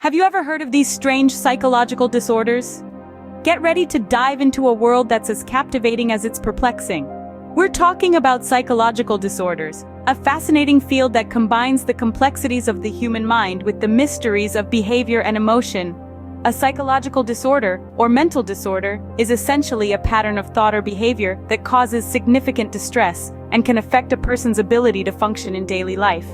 Have you ever heard of these strange psychological disorders? Get ready to dive into a world that's as captivating as it's perplexing. We're talking about psychological disorders, a fascinating field that combines the complexities of the human mind with the mysteries of behavior and emotion. A psychological disorder, or mental disorder, is essentially a pattern of thought or behavior that causes significant distress and can affect a person's ability to function in daily life.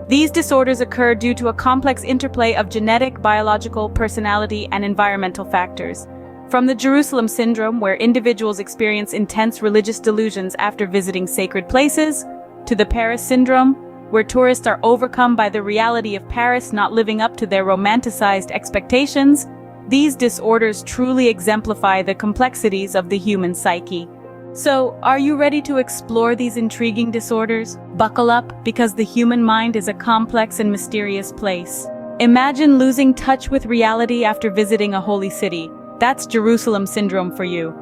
These disorders occur due to a complex interplay of genetic, biological, personality, and environmental factors. From the Jerusalem syndrome, where individuals experience intense religious delusions after visiting sacred places, to the Paris syndrome, where tourists are overcome by the reality of Paris not living up to their romanticized expectations, these disorders truly exemplify the complexities of the human psyche. So, are you ready to explore these intriguing disorders? Buckle up, because the human mind is a complex and mysterious place. Imagine losing touch with reality after visiting a holy city. That's Jerusalem syndrome for you.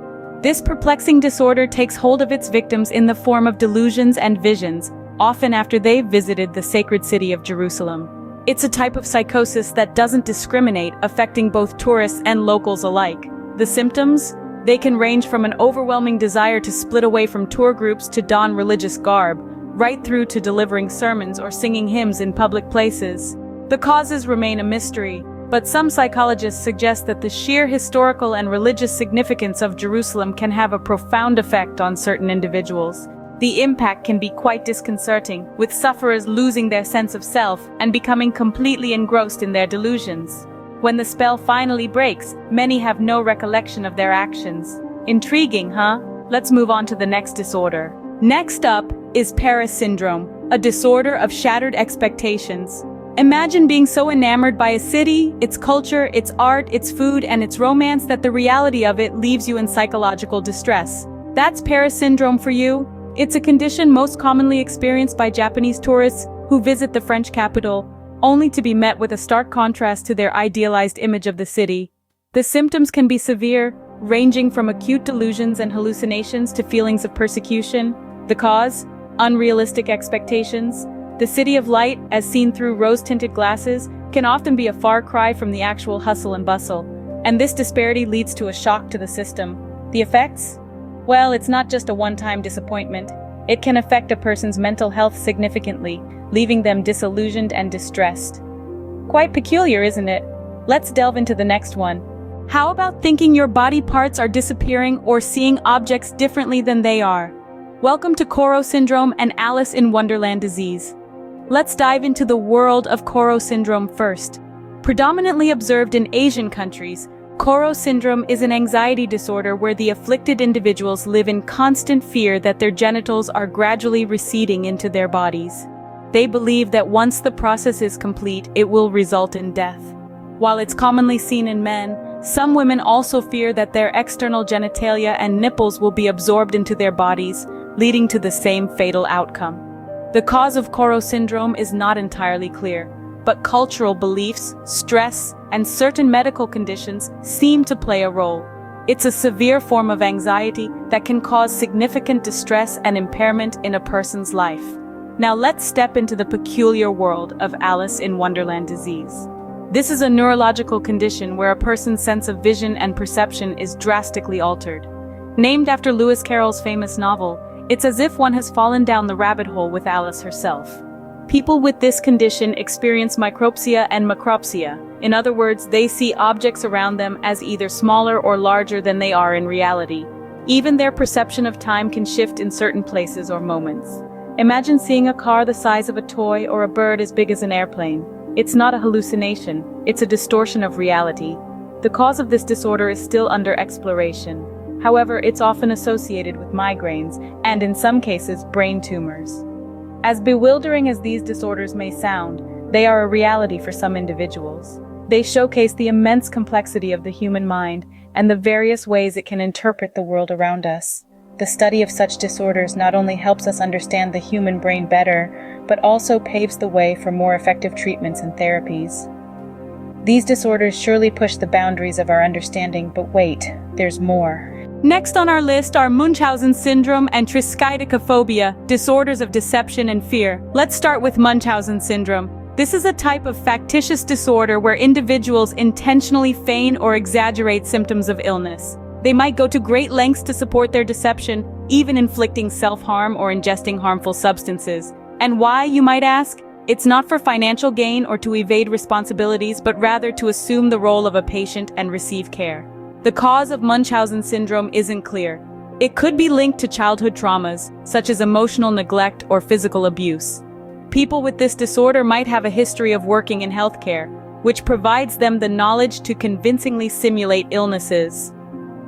This perplexing disorder takes hold of its victims in the form of delusions and visions, often after they've visited the sacred city of Jerusalem. It's a type of psychosis that doesn't discriminate, affecting both tourists and locals alike. The symptoms? They can range from an overwhelming desire to split away from tour groups to don religious garb, right through to delivering sermons or singing hymns in public places. The causes remain a mystery, but some psychologists suggest that the sheer historical and religious significance of Jerusalem can have a profound effect on certain individuals. The impact can be quite disconcerting, with sufferers losing their sense of self and becoming completely engrossed in their delusions. When the spell finally breaks, many have no recollection of their actions. Intriguing, huh? Let's move on to the next disorder. Next up is Paris syndrome, a disorder of shattered expectations. Imagine being so enamored by a city, its culture, its art, its food, and its romance that the reality of it leaves you in psychological distress. That's Paris syndrome for you. It's a condition most commonly experienced by Japanese tourists who visit the French capital, only to be met with a stark contrast to their idealized image of the city. The symptoms can be severe, ranging from acute delusions and hallucinations to feelings of persecution. The cause? Unrealistic expectations. The city of light, as seen through rose-tinted glasses, can often be a far cry from the actual hustle and bustle, and this disparity leads to a shock to the system. The effects? Well, it's not just a one-time disappointment. It can affect a person's mental health significantly, leaving them disillusioned and distressed. Quite peculiar, isn't it? Let's delve into the next one. How about thinking your body parts are disappearing or seeing objects differently than they are? Welcome to Koro syndrome and Alice in Wonderland disease. Let's dive into the world of Koro syndrome first. Predominantly observed in Asian countries, Koro syndrome is an anxiety disorder where the afflicted individuals live in constant fear that their genitals are gradually receding into their bodies. They believe that once the process is complete, it will result in death. While it's commonly seen in men, some women also fear that their external genitalia and nipples will be absorbed into their bodies, leading to the same fatal outcome. The cause of Koro syndrome is not entirely clear, but cultural beliefs, stress, and certain medical conditions seem to play a role. It's a severe form of anxiety that can cause significant distress and impairment in a person's life. Now let's step into the peculiar world of Alice in Wonderland disease. This is a neurological condition where a person's sense of vision and perception is drastically altered. Named after Lewis Carroll's famous novel, it's as if one has fallen down the rabbit hole with Alice herself. People with this condition experience micropsia and macropsia. In other words, they see objects around them as either smaller or larger than they are in reality. Even their perception of time can shift in certain places or moments. Imagine seeing a car the size of a toy or a bird as big as an airplane. It's not a hallucination, it's a distortion of reality. The cause of this disorder is still under exploration. However, it's often associated with migraines and, in some cases, brain tumors. As bewildering as these disorders may sound, they are a reality for some individuals. They showcase the immense complexity of the human mind and the various ways it can interpret the world around us. The study of such disorders not only helps us understand the human brain better, but also paves the way for more effective treatments and therapies. These disorders surely push the boundaries of our understanding, but wait, there's more. Next on our list are Münchausen syndrome and Triscaidekaphobia, disorders of deception and fear. Let's start with Münchausen syndrome. This is a type of factitious disorder where individuals intentionally feign or exaggerate symptoms of illness. They might go to great lengths to support their deception, even inflicting self-harm or ingesting harmful substances. And why, you might ask? It's not for financial gain or to evade responsibilities, but rather to assume the role of a patient and receive care. The cause of Münchausen syndrome isn't clear. It could be linked to childhood traumas, such as emotional neglect or physical abuse. People with this disorder might have a history of working in healthcare, which provides them the knowledge to convincingly simulate illnesses.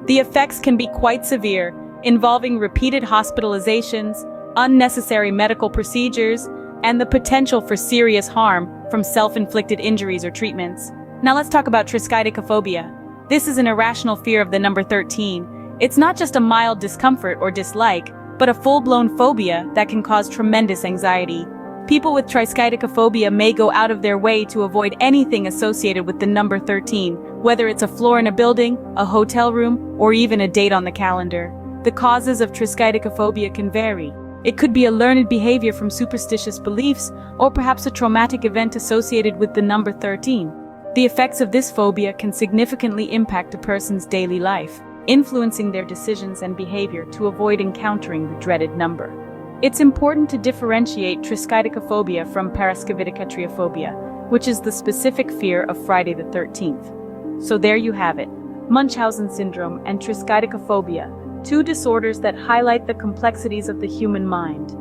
The effects can be quite severe, involving repeated hospitalizations, unnecessary medical procedures, and the potential for serious harm from self-inflicted injuries or treatments. Now let's talk about Triscaidekaphobia. This is an irrational fear of the number 13. It's not just a mild discomfort or dislike, but a full-blown phobia that can cause tremendous anxiety. People with Triscaidekaphobia may go out of their way to avoid anything associated with the number 13, whether it's a floor in a building, a hotel room, or even a date on the calendar. The causes of Triscaidekaphobia can vary. It could be a learned behavior from superstitious beliefs, or perhaps a traumatic event associated with the number 13. The effects of this phobia can significantly impact a person's daily life, influencing their decisions and behavior to avoid encountering the dreaded number. It's important to differentiate Triscaidekaphobia from Paraskevidekatriophobia, which is the specific fear of Friday the 13th. So there you have it, Münchausen syndrome and Triscaidekaphobia, two disorders that highlight the complexities of the human mind.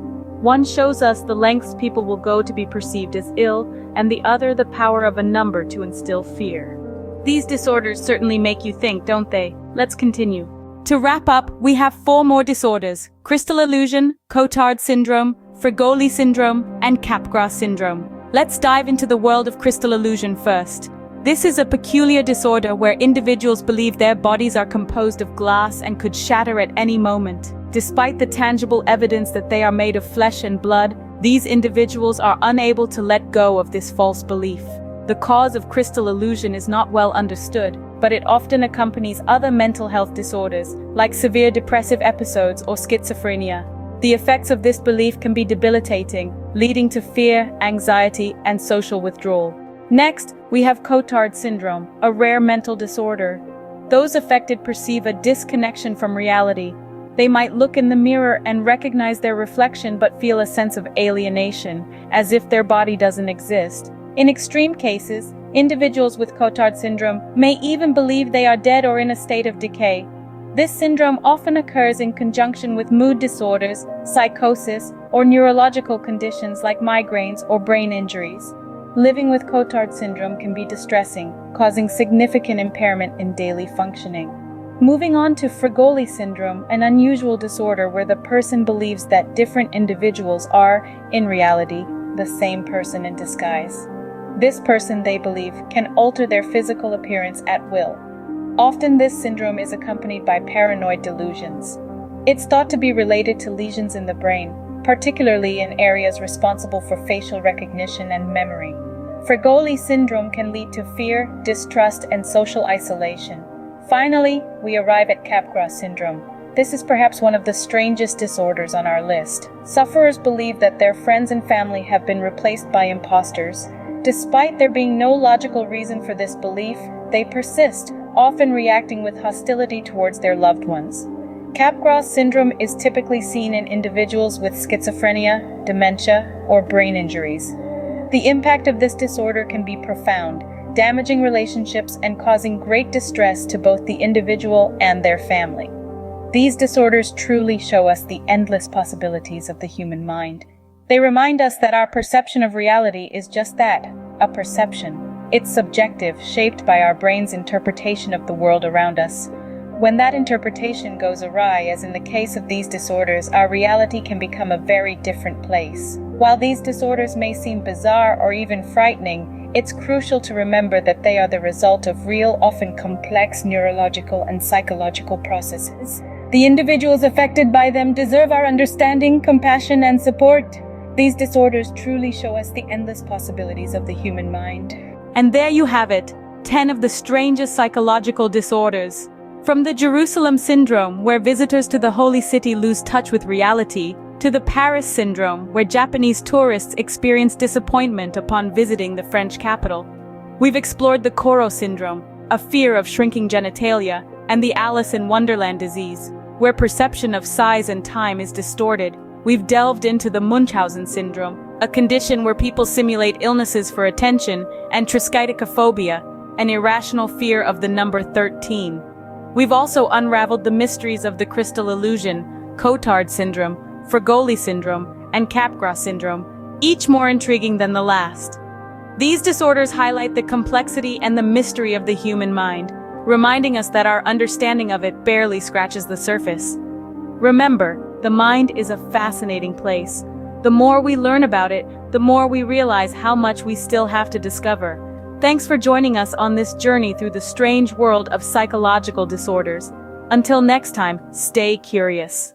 One shows us the lengths people will go to be perceived as ill, and the other the power of a number to instill fear. These disorders certainly make you think, don't they? Let's continue. To wrap up, we have 4 more disorders: crystal illusion, Cotard syndrome, Fregoli syndrome, and Capgras syndrome. Let's dive into the world of crystal illusion first. This is a peculiar disorder where individuals believe their bodies are composed of glass and could shatter at any moment. Despite the tangible evidence that they are made of flesh and blood, these individuals are unable to let go of this false belief. The cause of crystal illusion is not well understood, but it often accompanies other mental health disorders, like severe depressive episodes or schizophrenia. The effects of this belief can be debilitating, leading to fear, anxiety, and social withdrawal. Next, we have Cotard syndrome, a rare mental disorder. Those affected perceive a disconnection from reality. They might look in the mirror and recognize their reflection but feel a sense of alienation, as if their body doesn't exist. In extreme cases, individuals with Cotard syndrome may even believe they are dead or in a state of decay. This syndrome often occurs in conjunction with mood disorders, psychosis, or neurological conditions like migraines or brain injuries. Living with Cotard syndrome can be distressing, causing significant impairment in daily functioning. Moving on to Fregoli syndrome, an unusual disorder where the person believes that different individuals are, in reality, the same person in disguise. This person, they believe, can alter their physical appearance at will. Often this syndrome is accompanied by paranoid delusions. It's thought to be related to lesions in the brain, particularly in areas responsible for facial recognition and memory. Fregoli syndrome can lead to fear, distrust, and social isolation. Finally, we arrive at Capgras syndrome. This is perhaps one of the strangest disorders on our list. Sufferers believe that their friends and family have been replaced by imposters. Despite there being no logical reason for this belief, they persist, often reacting with hostility towards their loved ones. Capgras syndrome is typically seen in individuals with schizophrenia, dementia, or brain injuries. The impact of this disorder can be profound, damaging relationships and causing great distress to both the individual and their family. These disorders truly show us the endless possibilities of the human mind. They remind us that our perception of reality is just that, a perception. It's subjective, shaped by our brain's interpretation of the world around us. When that interpretation goes awry, as in the case of these disorders, our reality can become a very different place. While these disorders may seem bizarre or even frightening, it's crucial to remember that they are the result of real, often complex neurological and psychological processes. The individuals affected by them deserve our understanding, compassion, and support. These disorders truly show us the endless possibilities of the human mind. And there you have it, 10 of the strangest psychological disorders. From the Jerusalem syndrome, where visitors to the Holy City lose touch with reality, to the Paris syndrome, where Japanese tourists experience disappointment upon visiting the French capital. We've explored the Koro syndrome, a fear of shrinking genitalia, and the Alice in Wonderland disease, where perception of size and time is distorted. We've delved into the Münchausen syndrome, a condition where people simulate illnesses for attention, and Triscaidekaphobia, an irrational fear of the number 13. We've also unraveled the mysteries of the crystal illusion, Cotard syndrome, Fregoli syndrome, and Capgras syndrome, each more intriguing than the last. These disorders highlight the complexity and the mystery of the human mind, reminding us that our understanding of it barely scratches the surface. Remember, the mind is a fascinating place. The more we learn about it, the more we realize how much we still have to discover. Thanks for joining us on this journey through the strange world of psychological disorders. Until next time, stay curious.